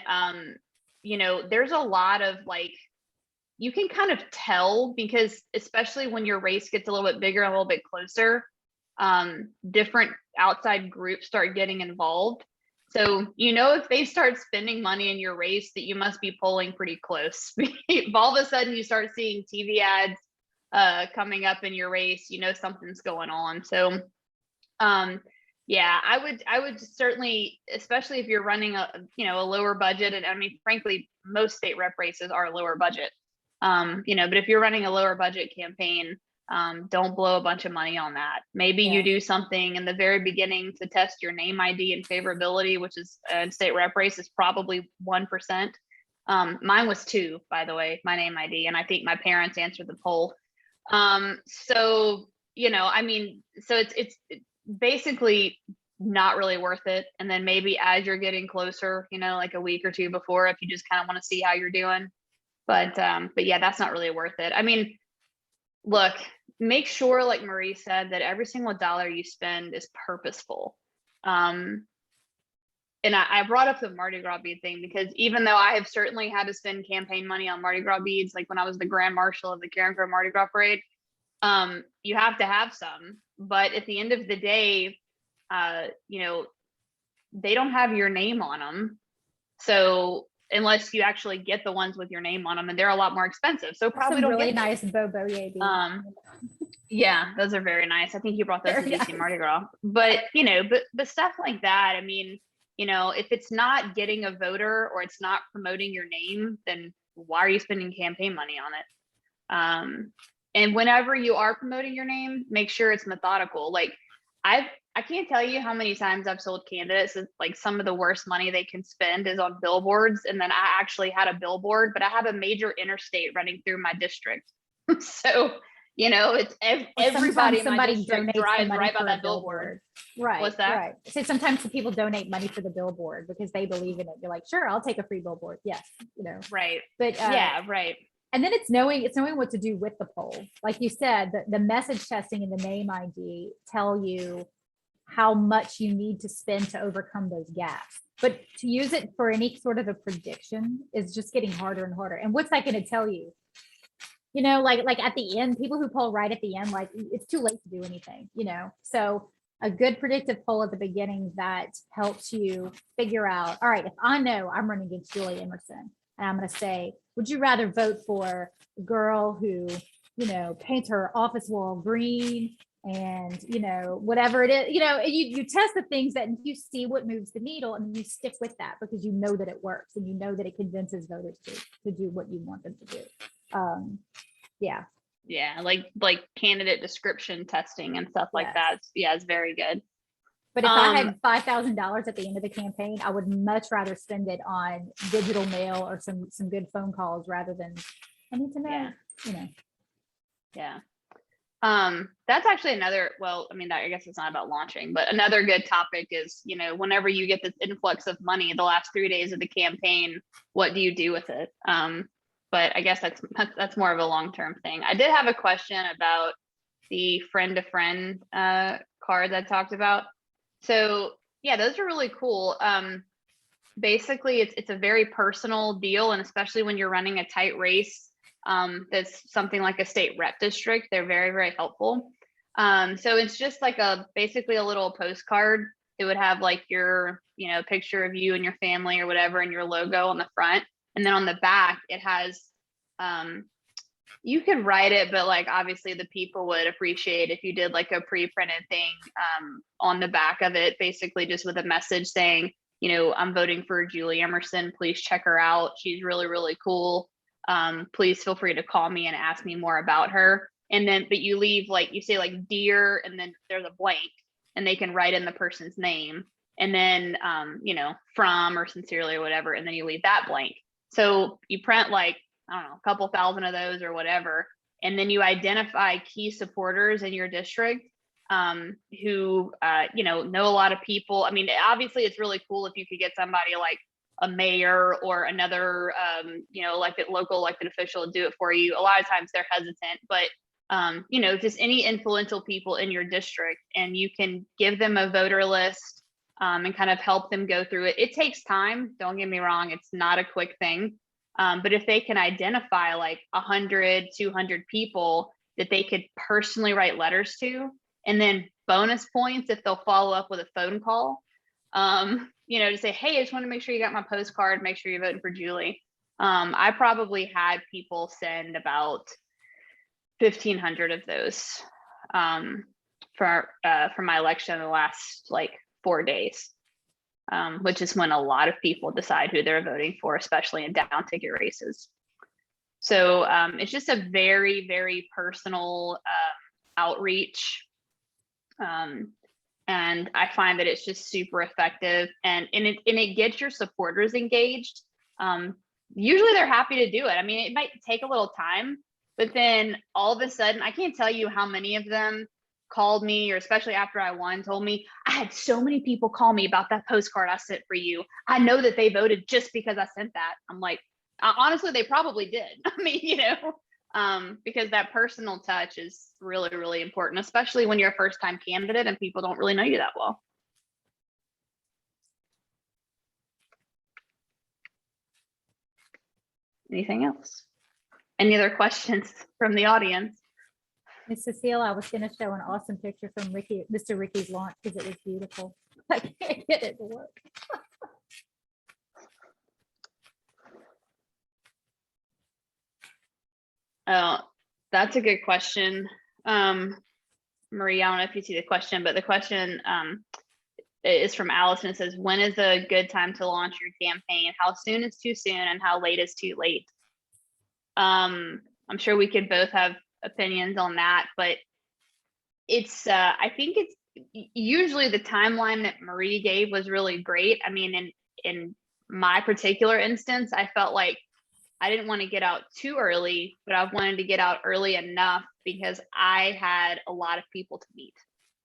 you know, there's a lot of like, you can kind of tell because especially when your race gets a little bit bigger, a little bit closer, different outside groups start getting involved. So, you know, if they start spending money in your race, that you must be polling pretty close. All of a sudden you start seeing TV ads coming up in your race, you know, something's going on. So, yeah, I would certainly, especially if you're running a lower budget, and I mean, frankly, most state rep races are lower budget. You know, but if you're running a lower budget campaign, don't blow a bunch of money on that. Maybe you do something in the very beginning to test your name ID and favorability, which is in state rep race is probably 1%. Mine was 2, by the way, my name ID, and I think my parents answered the poll. So, you know, I mean, so it's basically not really worth it. And then maybe as you're getting closer, you know, like a week or 2 before, if you just kind of want to see how you're doing. But yeah, that's not really worth it. I mean, look, make sure, like Marie said, that every single dollar you spend is purposeful. And I brought up the Mardi Gras bead thing because even though I have certainly had to spend campaign money on Mardi Gras beads, like when I was the Grand Marshal of the Carencro Mardi Gras Parade, you have to have some. But at the end of the day, you know, they don't have your name on them. So unless you actually get the ones with your name on them, and they're a lot more expensive. So probably Some don't really get nice Bobo beads. Yeah, those are very nice. I think you brought those to DC Mardi Gras. But you know, but stuff like that, I mean, you know, if it's not getting a voter or it's not promoting your name, then why are you spending campaign money on it? And whenever you are promoting your name, make sure it's methodical. Like I can't tell you how many times I've sold candidates that, like, some of the worst money they can spend is on billboards. And then I actually had a billboard, but I have a major interstate running through my district. So, you know, it's Or everybody in my somebody district donates the drives money right by for a that billboard. Right. What's that? Right. So sometimes the people donate money for the billboard because they believe in it. You're like, sure, I'll take a free billboard. Yes, you know. Right. But Yeah, right. and then it's knowing what to do with the poll. Like you said, the message testing and the name ID tell you how much you need to spend to overcome those gaps. But to use it for any sort of a prediction is just getting harder and harder. And what's that going to tell you? You know, like at the end, people who poll right at the end, like it's too late to do anything, you know? So a good predictive poll at the beginning that helps you figure out, all right, if I know I'm running against Julie Emerson, and I'm going to say, would you rather vote for a girl who, you know, paints her office wall green and, you know, whatever it is, you know, you test the things that you see what moves the needle and you stick with that because you know that it works and you know that it convinces voters to do what you want them to do. Yeah. Yeah, like candidate description testing and stuff like Yes. that. Yeah, it's very good. But if I had $5,000 at the end of the campaign, I would much rather spend it on digital mail or some good phone calls rather than I need to know, Yeah. you know. Yeah. That's actually another, well, I mean, I guess it's not about launching, but another good topic is, you know, whenever you get this influx of money, the last 3 days of the campaign, what do you do with it? But I guess that's more of a long-term thing. I did have a question about the friend to friend cards I talked about. So yeah, those are really cool. Basically it's a very personal deal. And especially when you're running a tight race, that's something like a state rep district, they're very, very helpful. So it's just like basically a little postcard. It would have like your, you know, picture of you and your family or whatever, and your logo on the front. And then on the back, it has, you could write it, but like, obviously the people would appreciate if you did like a pre-printed thing, on the back of it, basically just with a message saying, you know, I'm voting for Julie Emerson. Please check her out. She's really, really cool. Please feel free to call me and ask me more about her. And then, but you leave, like, you say like dear, and then there's a blank and they can write in the person's name. And then, you know, from or sincerely or whatever. And then you leave that blank. So you print like, I don't know, a couple thousand of those or whatever. And then you identify key supporters in your district who, you know a lot of people. I mean, obviously it's really cool if you could get somebody like a mayor or another, you know, local elected official to do it for you. A lot of times they're hesitant, but, you know, just any influential people in your district, and you can give them a voter list and kind of help them go through it. It takes time. Don't get me wrong. It's not a quick thing. But if they can identify like 100, 200 people that they could personally write letters to, and then bonus points if they'll follow up with a phone call, you know, to say, hey, I just want to make sure you got my postcard, make sure you're voting for Julie. I probably had people send about 1,500 of those for my election in the last like 4 days, which is when a lot of people decide who they're voting for, especially in down ticket races. So it's just a very, very personal outreach. And I find that it's just super effective, and it gets your supporters engaged. Usually they're happy to do it. I mean, it might take a little time, but then all of a sudden, I can't tell you how many of them called me, or especially after I won, told me, I had so many people call me about that postcard I sent for you. I know that they voted just because I sent that. I'm like, honestly, they probably did. I mean, you know, because that personal touch is really, really important, especially when you're a first-time candidate and people don't really know you that well. Anything else? Any other questions from the audience? Miss Cecile, I was going to show an awesome picture from Mr. Ricky's launch because it was beautiful. I can't get it to work. Oh, that's a good question. Marie, I don't know if you see the question, but the question is from Allison. It says, when is a good time to launch your campaign? How soon is too soon, and how late is too late? I'm sure we could both have opinions on that, but it's I think it's usually the timeline that Marie gave was really great. I mean, in my particular instance, I felt like I didn't want to get out too early, but I wanted to get out early enough because I had a lot of people to meet.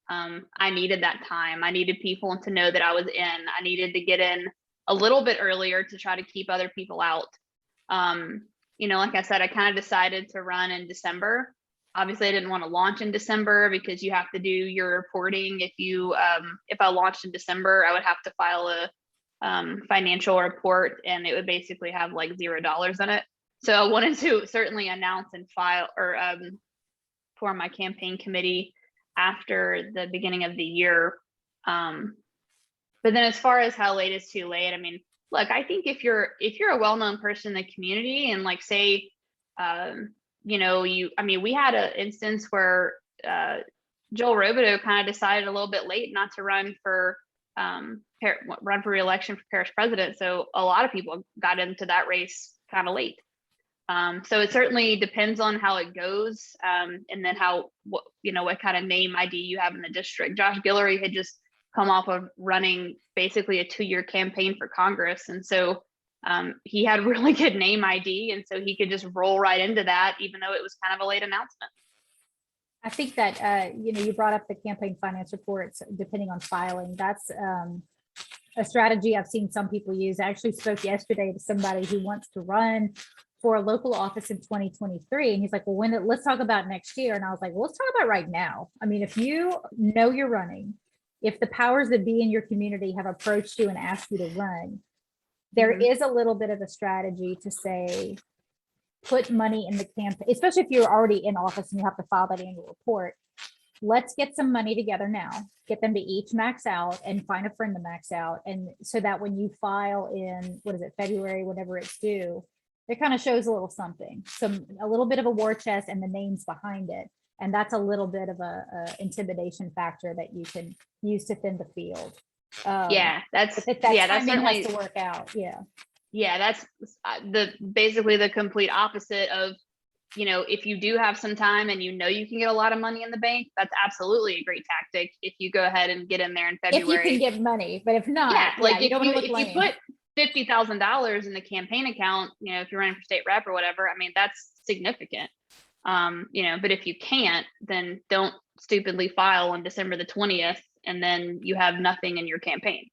I needed that time. I needed people to know that I was in. I needed to get in a little bit earlier to try to keep other people out. You know, like I said, I kind of decided to run in December. Obviously, I didn't want to launch in December because you have to do your reporting. If I launched in December, I would have to file a financial report, and it would basically have like $0 in it. So I wanted to certainly announce and file or form my campaign committee after the beginning of the year. But then as far as how late is too late, I mean, look, I think if you're a well-known person in the community and like say, you know, we had an instance where Joel Robideau kind of decided a little bit late not to run for re-election for parish president. So a lot of people got into that race kind of late. So it certainly depends on how it goes, and then what kind of name ID you have in the district. Josh Guillory had just come off of running basically a 2-year campaign for Congress, and so he had really good name ID, and so he could just roll right into that, even though it was kind of a late announcement. I think that, you know, you brought up the campaign finance reports, depending on filing. That's a strategy I've seen some people use. I actually spoke yesterday to somebody who wants to run for a local office in 2023. And he's like, well, let's talk about next year. And I was like, well, let's talk about right now. I mean, if you know you're running, if the powers that be in your community have approached you and asked you to run, there is a little bit of a strategy to say, put money in the campaign, especially if you're already in office and you have to file that annual report. Let's get some money together now, get them to each max out and find a friend to max out. And so that when you file in, February, whenever it's due, it kind of shows a little something, a little bit of a war chest and the names behind it. And that's a little bit of a intimidation factor that you can use to thin the field. That certainly has to work out. Yeah, that's basically the complete opposite of, you know, if you do have some time and you know you can get a lot of money in the bank, that's absolutely a great tactic if you go ahead and get in there in February. If you can get money, but if not, you put $50,000 in the campaign account, you know, if you're running for state rep or whatever, I mean, that's significant. You know, but if you can't, then don't stupidly file on December the 20th and then you have nothing in your campaign.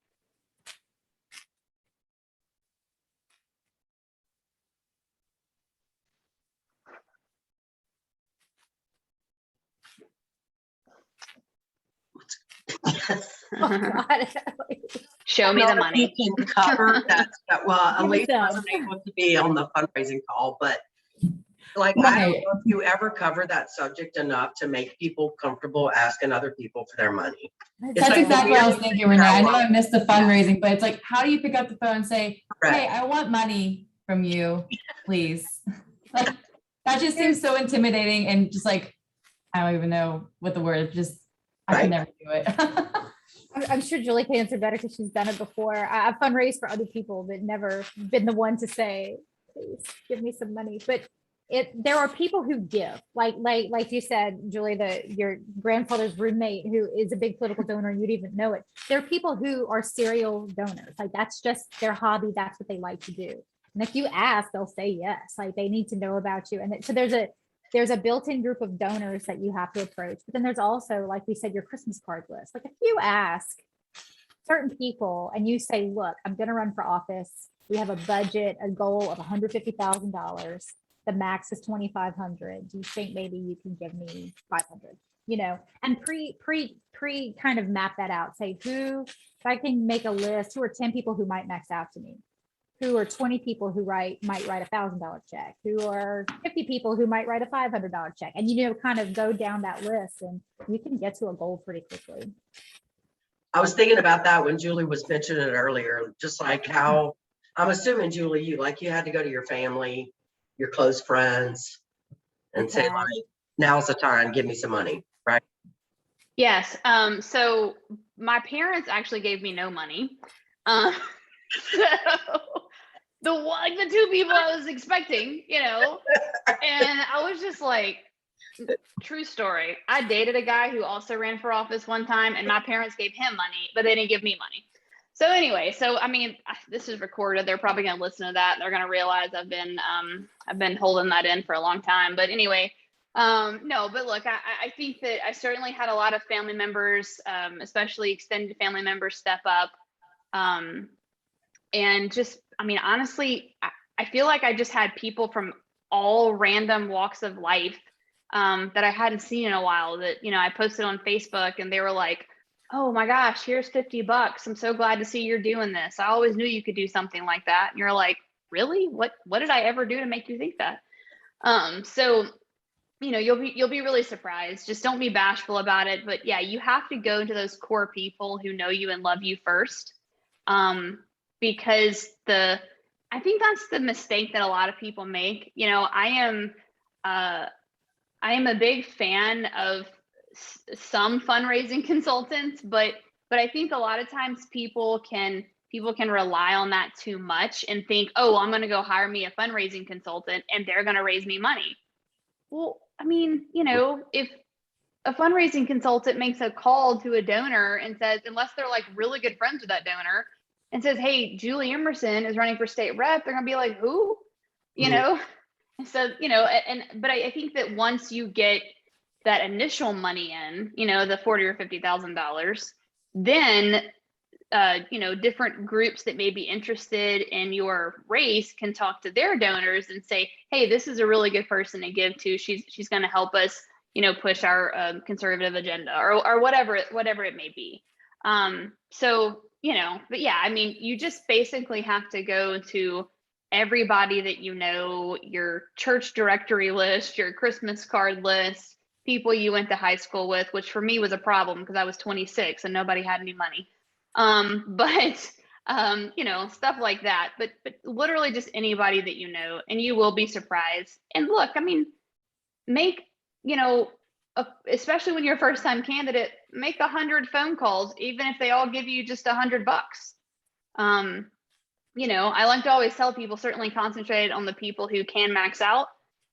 Oh, God. Show me the money. You can cover that. Well, Elise wasn't able to be on the fundraising call, but like, I don't know if you ever cover that subject enough to make people comfortable asking other people for their money. That's exactly what I was thinking, Renee. I know I missed the fundraising, but it's like, how do you pick up the phone and say, hey, I want money from you, please? Like, that just seems so intimidating and just like, I don't even know what the word, just, I could never do it. I'm sure Julie can answer better because she's done it before. I've fundraised for other people, but never been the one to say, please give me some money. But there are people who give, like you said, Julie, your grandfather's roommate who is a big political donor and you'd even know it. There are people who are serial donors. Like that's just their hobby. That's what they like to do. And if you ask, they'll say yes. Like they need to know about you. And so there's a built-in group of donors that you have to approach. But then there's also, like we said, your Christmas card list. Like if you ask certain people and you say, look, I'm going to run for office. We have a budget, a goal of $150,000. The max is 2,500. Do you think maybe you can give me 500? You know, and pre kind of map that out. Say if I can make a list, who are 10 people who might max out to me? Who are 20 people who might write a $1,000 check? Who are 50 people who might write a $500 check? And, you know, kind of go down that list and you can get to a goal pretty quickly. I was thinking about that when Julie was mentioning it earlier, just like how I'm assuming, Julie, you had to go to your family, your close friends, and say, like, now's the time, give me some money, right? Yes. So my parents actually gave me no money. So the two people I was expecting, you know, and I was just like, True story. I dated a guy who also ran for office one time, and my parents gave him money, but they didn't give me money. So anyway, so I mean, this is recorded. They're probably going to listen to that. And they're going to realize I've been holding that in for a long time. But anyway, no, but look, I think that I certainly had a lot of family members, especially extended family members, step up. And just, I mean, honestly, I feel like I just had people from all random walks of life that I hadn't seen in a while that, I posted on Facebook, and they were like, oh my gosh, here's $50. I'm so glad to see you're doing this. I always knew you could do something like that. And you're like, really? What did I ever do to make you think that? So, you'll be really surprised. Just don't be bashful about it. But yeah, you have to go to those core people who know you and love you first. Because I think that's the mistake that a lot of people make. I am a big fan of some fundraising consultants, but I think a lot of times people can rely on that too much and think, oh, I'm going to go hire me a fundraising consultant and they're going to raise me money. Well, I mean, if a fundraising consultant makes a call to a donor and says, unless they're like really good friends with that donor, and says, hey, Julie Emerson is running for state rep, they're going to be like, who? And so, but I think that once you get that initial money in, the $40,000 or $50,000, then, different groups that may be interested in your race can talk to their donors and say, hey, this is a really good person to give to. She's going to help us, push our conservative agenda or whatever it may be. So, but yeah, I mean, you just basically have to go to everybody that your church directory list, your Christmas card list, people you went to high school with, which for me was a problem because I was 26 and nobody had any money. But stuff like that, but literally just anybody that and you will be surprised. And look, I mean, make, especially when you're a first time candidate, make 100 phone calls, even if they all give you just $100. I like to always tell people, certainly concentrate on the people who can max out,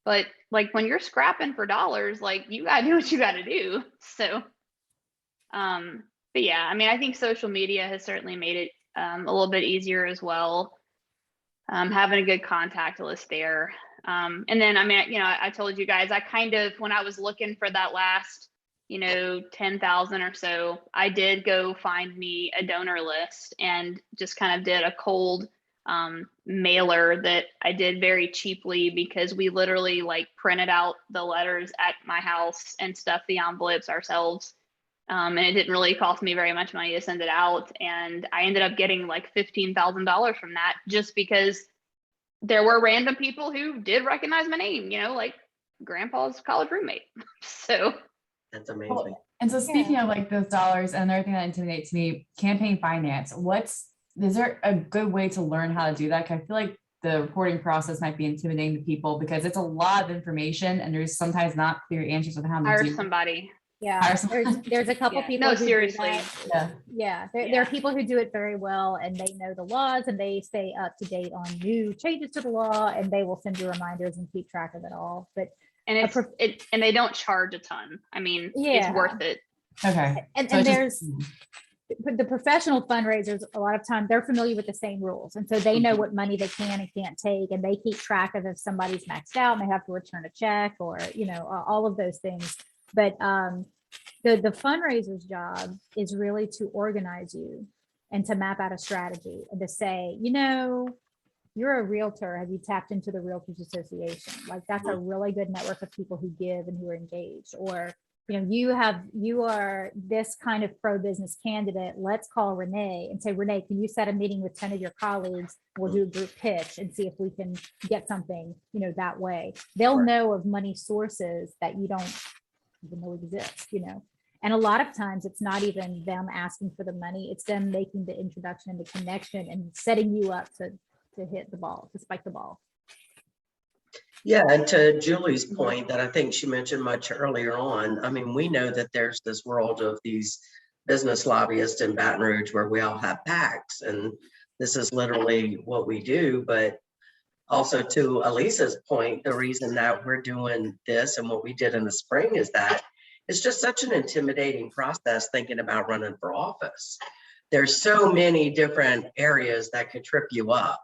but like when you're scrapping for dollars, like you gotta do what you gotta do. So, but yeah, I mean, I think social media has certainly made it a little bit easier as well. Having a good contact list there. And then, I mean, I told you guys, when I was looking for that last, 10,000 or so, I did go find me a donor list and just kind of did a cold mailer that I did very cheaply because we literally like printed out the letters at my house and stuffed the envelopes ourselves. And it didn't really cost me very much money to send it out. And I ended up getting like $15,000 from that just because there were random people who did recognize my name, like grandpa's college roommate. So that's amazing. Well, and so speaking of like those dollars, and another thing that intimidates me, campaign finance, is there a good way to learn how to do that? 'Cause I feel like the reporting process might be intimidating to people because it's a lot of information and there's sometimes not clear answers on how to hire do it. somebody. Yeah, there's a couple people. No, who do seriously. that. Yeah. There are people who do it very well and they know the laws and they stay up to date on new changes to the law and they will send you reminders and keep track of it all. But and and they don't charge a ton. I mean, it's worth it. Okay. And there's the professional fundraisers, a lot of times they're familiar with the same rules. And so they know what money they can and can't take. And they keep track of if somebody's maxed out and they have to return a check or, all of those things. But the fundraiser's job is really to organize you and to map out a strategy and to say, you're a realtor. Have you tapped into the Realtors Association? Like that's a really good network of people who give and who are engaged. Or, you are this kind of pro-business candidate. Let's call Renee and say, Renee, can you set a meeting with 10 of your colleagues? We'll do a group pitch and see if we can get something, that way. They'll know of money sources that you don't even know exist, and a lot of times it's not even them asking for the money, it's them making the introduction and the connection and setting you up to hit the ball, to spike the ball. Yeah, and to Julie's point that I think she mentioned much earlier on, I mean, we know that there's this world of these business lobbyists in Baton Rouge where we all have PACs, and this is literally what we do. But also to Elisa's point, the reason that we're doing this and what we did in the spring is that it's just such an intimidating process thinking about running for office. There's so many different areas that could trip you up.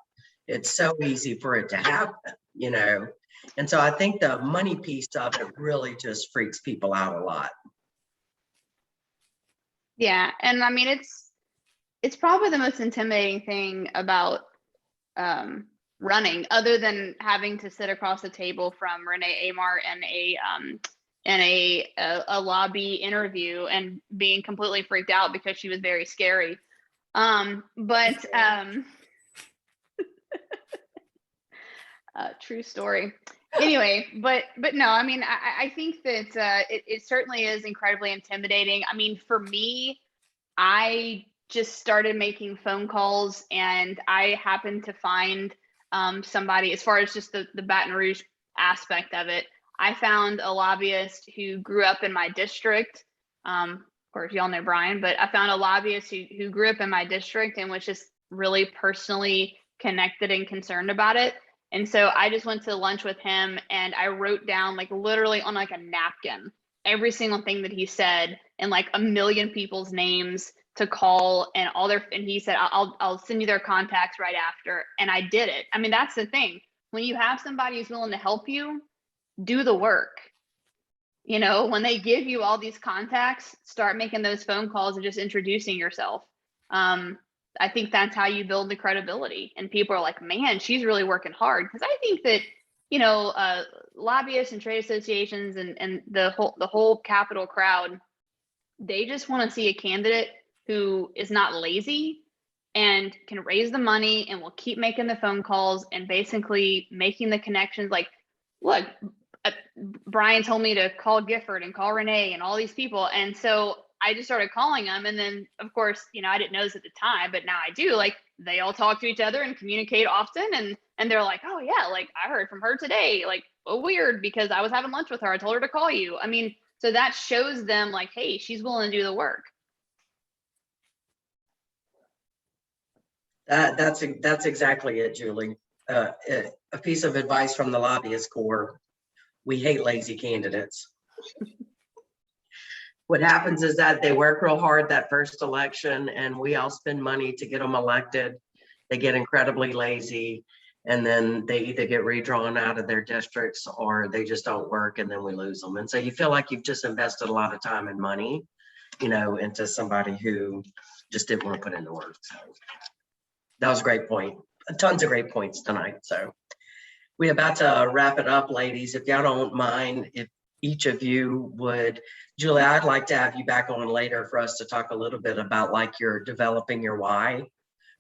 It's so easy for it to happen, you know? And so I think the money piece of it really just freaks people out a lot. Yeah, and I mean it's probably the most intimidating thing about running, other than having to sit across the table from Renee Amar in a lobby interview and being completely freaked out because she was very scary. True story. Anyway, but no, I mean, I think that it certainly is incredibly intimidating. I mean, for me, I just started making phone calls, and I happened to find somebody, as far as just the Baton Rouge aspect of it. I found a lobbyist who grew up in my district. Of course, y'all know Brian, but I found a lobbyist who grew up in my district and was just really personally connected and concerned about it. And so I just went to lunch with him, and I wrote down, like, literally on like a napkin, every single thing that he said, and like a million people's names to call, and and he said, I'll send you their contacts right after. And I did it. I mean, that's the thing. When you have somebody who's willing to help you, do the work. You know, when they give you all these contacts, start making those phone calls and just introducing yourself. I think that's how you build the credibility, and people are like, man, she's really working hard. Because I think that, you know, lobbyists and trade associations and the whole capital crowd, they just want to see a candidate who is not lazy and can raise the money and will keep making the phone calls and basically making the connections. Like, look, Brian told me to call Gifford and call Renee and all these people. And so I just started calling them. And then, of course, you know, I didn't know this at the time, but now I do. Like, they all talk to each other and communicate often. And they're like, oh, yeah, like, I heard from her today. Like, oh, weird, because I was having lunch with her. I told her to call you. I mean, so that shows them, like, hey, she's willing to do the work. That's exactly it, Julie. A piece of advice from the lobbyist corps: we hate lazy candidates. What happens is that they work real hard that first election, and we all spend money to get them elected. They get incredibly lazy, and then they either get redrawn out of their districts or they just don't work, and then we lose them. And so you feel like you've just invested a lot of time and money, you know, into somebody who just didn't want to put in the work. So that was a great point. Tons of great points tonight. So we're about to wrap it up, ladies. If y'all don't mind, if each of you would, Julie, I'd like to have you back on later for us to talk a little bit about, like, you're developing your why,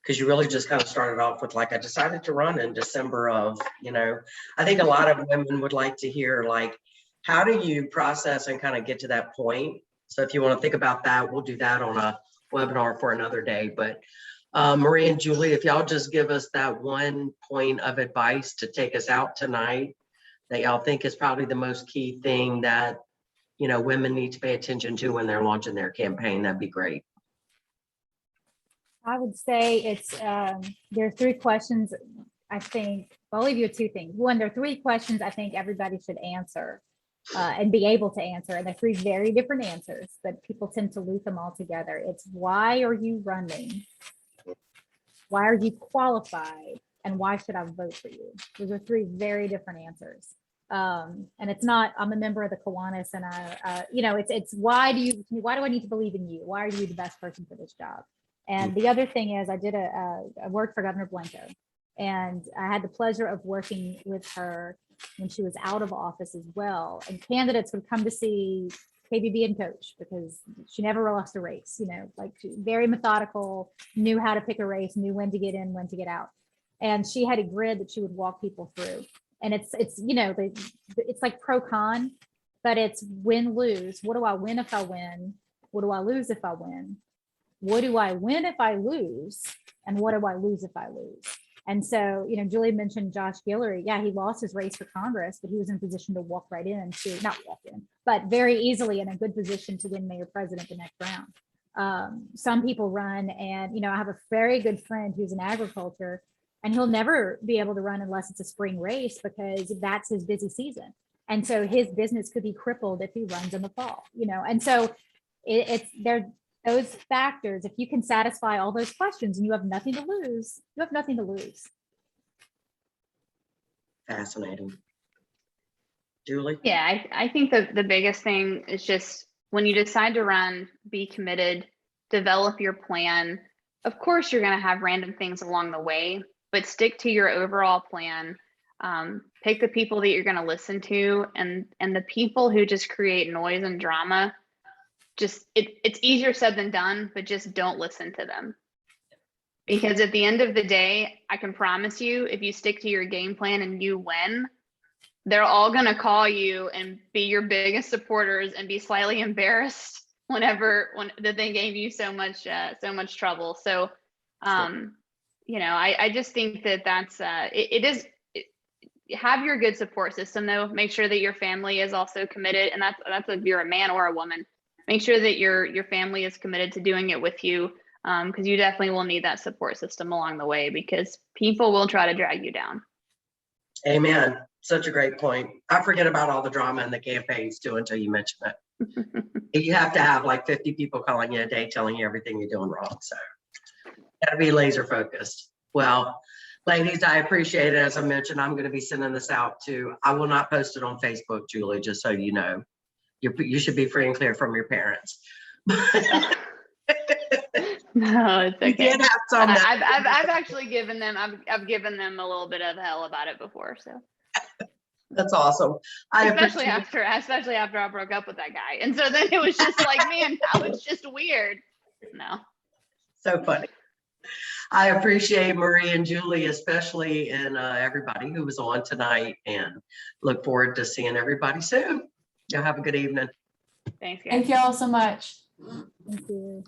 because you really just kind of started off with, like, I decided to run in December of, you know, I think a lot of women would like to hear, like, how do you process and kind of get to that point? So if you want to think about that, we'll do that on a webinar for another day. But Marie and Julie, if y'all just give us that one point of advice to take us out tonight that y'all think is probably the most key thing that, you know, women need to pay attention to when they're launching their campaign, that'd be great. I would say it's, there are three questions. I think I'll leave you with two things. One, there are three questions I think everybody should answer and be able to answer. And they're three very different answers, but people tend to loop them all together. It's, why are you running? Why are you qualified? And why should I vote for you? Those are three very different answers. And it's not, I'm a member of the Kiwanis and you know, it's why do I need to believe in you? Why are you the best person for this job? And the other thing is, I did I worked for Governor Blanco, and I had the pleasure of working with her when she was out of office as well. And candidates would come to see KBB and coach because she never lost a race, you know, like, very methodical, knew how to pick a race, knew when to get in, when to get out. And she had a grid that she would walk people through. And it's you know, it's like pro con, but it's win lose. What do I win if I win? What do I lose if I win? What do I win if I lose? And what do I lose if I lose? And so, you know, Julie mentioned Josh Guillory. Yeah, he lost his race for Congress, but he was in a position to walk right in to, not walk in, but very easily in a good position to win mayor president the next round. Some people run, and, you know, I have a very good friend who's in agriculture, And he'll never be able to run unless it's a spring race because that's his busy season. And so his business could be crippled if he runs in the fall, and so it's there, those factors, if you can satisfy all those questions and you have nothing to lose, you have nothing to lose. Fascinating. Julie? Yeah, I think the biggest thing is just when you decide to run, be committed, develop your plan. Of course, you're going to have random things along the way, but stick to your overall plan. Pick the people that you're going to listen to, and the people who just create noise and drama. Just it's easier said than done, but just don't listen to them. Because at the end of the day, I can promise you, if you stick to your game plan and you win, they're all going to call you and be your biggest supporters and be slightly embarrassed when they gave you so much trouble. So, I just think that's have your good support system though. Make sure that your family is also committed, and that's if you're a man or a woman. Make sure that your family is committed to doing it with you, because you definitely will need that support system along the way, because people will try to drag you down. Amen. Such a great point. I forget about all the drama in the campaigns too until you mention it. You have to have like 50 people calling you a day telling you everything you're doing wrong. So gotta be laser focused. Well, ladies, I appreciate it. As I mentioned, I'm going to be sending this out I will not post it on Facebook, Julie, just so you know. You should be free and clear from your parents. No, it's okay. You did have some I've actually given them I've given them a little bit of hell about it before, so that's awesome. especially after I broke up with that guy, and so then it was just like, man, that was just weird. No, so funny. I appreciate Marie and Julie especially, and everybody who was on tonight, and look forward to seeing everybody soon. Y'all have a good evening. thanks guys. Thank you all so much. Thank you.